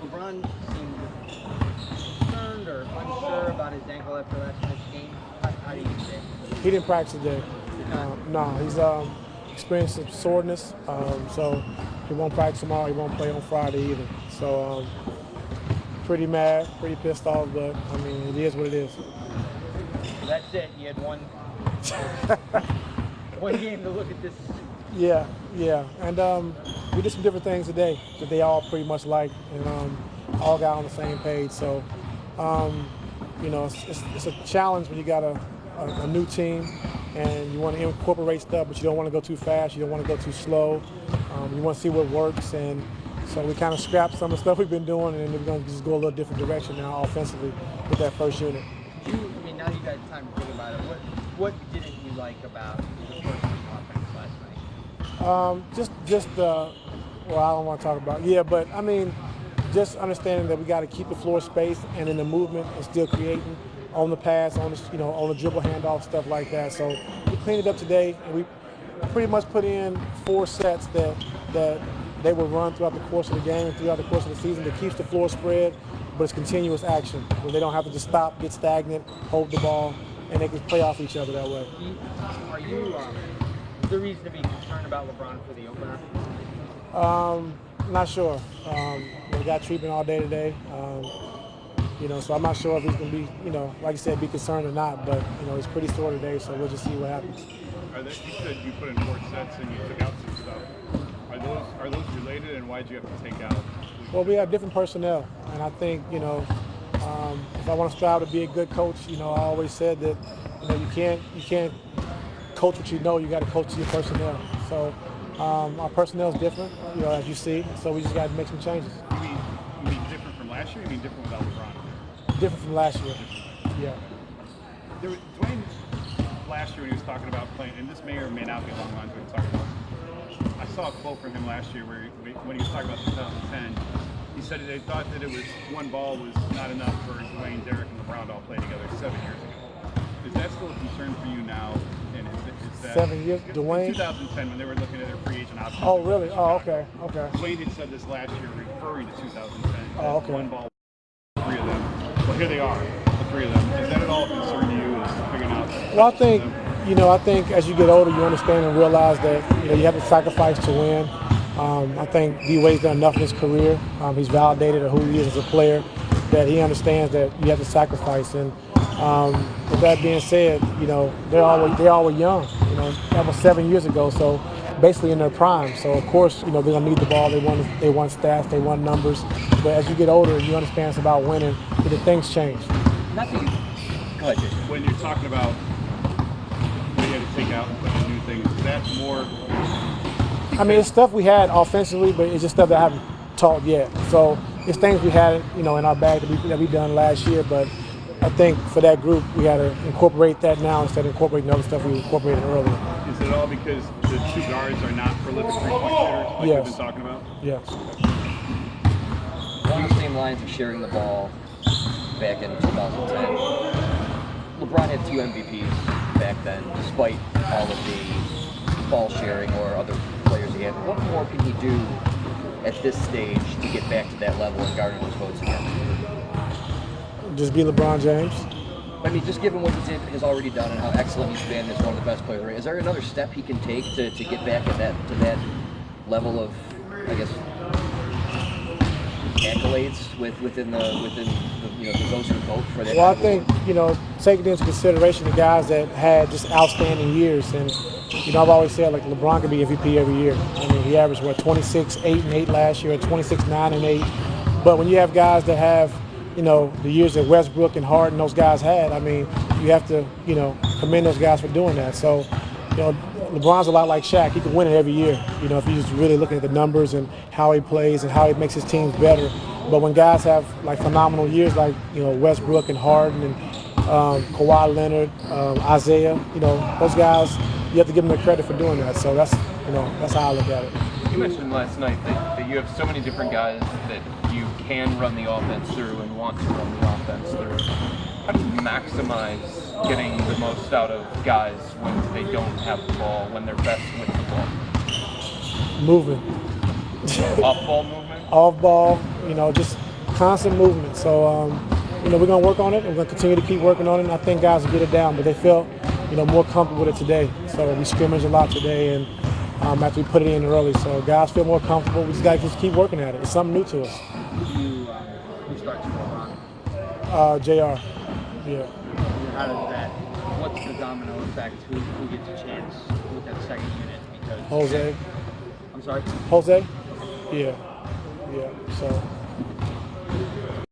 LeBron seemed concerned or unsure about his ankle after last night's game. How do you say? He didn't practice today. Did not. No, he's experienced some soreness, so he won't practice tomorrow. He won't play on Friday either. So pretty mad, pretty pissed off, but I mean, it is what it is. So that's it. You had one game to look at this. Yeah, yeah, and we did some different things today that they all pretty much liked, and all got on the same page. So, it's a challenge when you got a new team and you want to incorporate stuff, but you don't want to go too fast, you don't want to go too slow. You want to see what works, and so we kind of scrapped some of the stuff we've been doing, and we're going to just go a little different direction now offensively with that first unit. Now you got time to think about it. What didn't you like about the first team offense last night? Well, I don't want to talk about, yeah, but I mean, just understanding that we got to keep the floor space and in the movement and still creating on the pass, on the dribble handoff, stuff like that. So we cleaned it up today, and we pretty much put in 4 sets that they will run throughout the course of the game and throughout the course of the season that keeps the floor spread, but it's continuous action where they don't have to just stop, get stagnant, hold the ball, and they can play off each other that way. Are you the reason to be concerned about LeBron for the opener? Not sure. We got treatment all day today. So I'm not sure if he's going to be, like you said, be concerned or not. But he's pretty sore today, so we'll just see what happens. You said you put in 4 sets and you took out some stuff. Are those related, and why did you have to take out? Well, we have different personnel, and I think if I want to strive to be a good coach, I always said that you can't coach what you know. You got to coach your personnel. So our personnel is different, as you see. So we just got to make some changes. You mean different from last year? You mean different without LeBron? Different from last year. Yeah. Dwayne, last year when he was talking about playing, and this may or may not be along the lines of what he's talking about. I saw a quote from him last year where when he was talking about 2010, he said they thought that one ball was not enough for Dwayne, Derek, and LeBron to all play together 7 years ago. Is that still a concern for you now? And is that 7 years, Dwayne? In 2010, when they were looking at their free agent options. Oh, really? Oh, okay. Dwayne had said this last year, referring to 2010. Oh, okay. One ball, 3 of them. Well, here they are, the 3 of them. Is that at all a concern to you? Is figuring out? Well, I think as you get older, you understand and realize that you have to sacrifice to win. I think D-Wade's done enough in his career. He's validated who he is as a player, that he understands that you have to sacrifice. And with that being said, they all were young. That was 7 years ago, so basically in their prime. So of course, they're gonna need the ball. They want stats, they want numbers. But as you get older, you understand it's about winning. Things change. Nothing. Go ahead, Jason. When you're talking about what you had to take out and put in new things, is that more? I mean, it's stuff we had offensively, but it's just stuff that I haven't taught yet. So it's things we had, in our bag that we done last year. But I think for that group, we got to incorporate that now instead of incorporating other stuff we incorporated earlier. Is it all because the 2 guards are not prolific three-point shooters like Yes. we've been talking about? Yes. Along the same lines of sharing the ball back in 2010, LeBron had 2 MVPs back then, despite all of the ball sharing or other players he had. What more can he do at this stage to get back to that level and garner those votes again? Just be LeBron James. I mean, just given what he has already done and how excellent he's been as one of the best players, is there another step he can take to get back at that level of, I guess, accolades within those who vote for that? Well, I think taking into consideration the guys that had just outstanding years, and I've always said like LeBron could be MVP every year. I mean, he averaged 26, 8 and 8 last year, 26, 9 and 8. But when you have guys that have the years that Westbrook and Harden, those guys had, I mean, you have to commend those guys for doing that. So LeBron's a lot like Shaq. He can win it every year, if you're just really looking at the numbers and how he plays and how he makes his teams better. But when guys have like phenomenal years like Westbrook and Harden and Kawhi Leonard, Isaiah, those guys, you have to give them the credit for doing that. So that's how I look at it. You mentioned last night that you have so many different guys that you can run the offense through and want to run the offense through. How do you maximize getting the most out of guys when they don't have the ball, when they're best with the ball? Moving. Off-ball movement? Off ball, just constant movement. So, you know, we're going to work on it, and we're going to continue to keep working on it, and I think guys will get it down, but they felt, you know, more comfortable with it today. So we scrimmaged a lot today, and after we put it in early. So guys feel more comfortable. We just got to just keep working at it. It's something new to us. Who starts for LeBron? JR. Yeah. How does that? What's the domino effect? Who gets a chance with that second unit? Because Jose. I'm sorry. Jose? Yeah. Yeah. So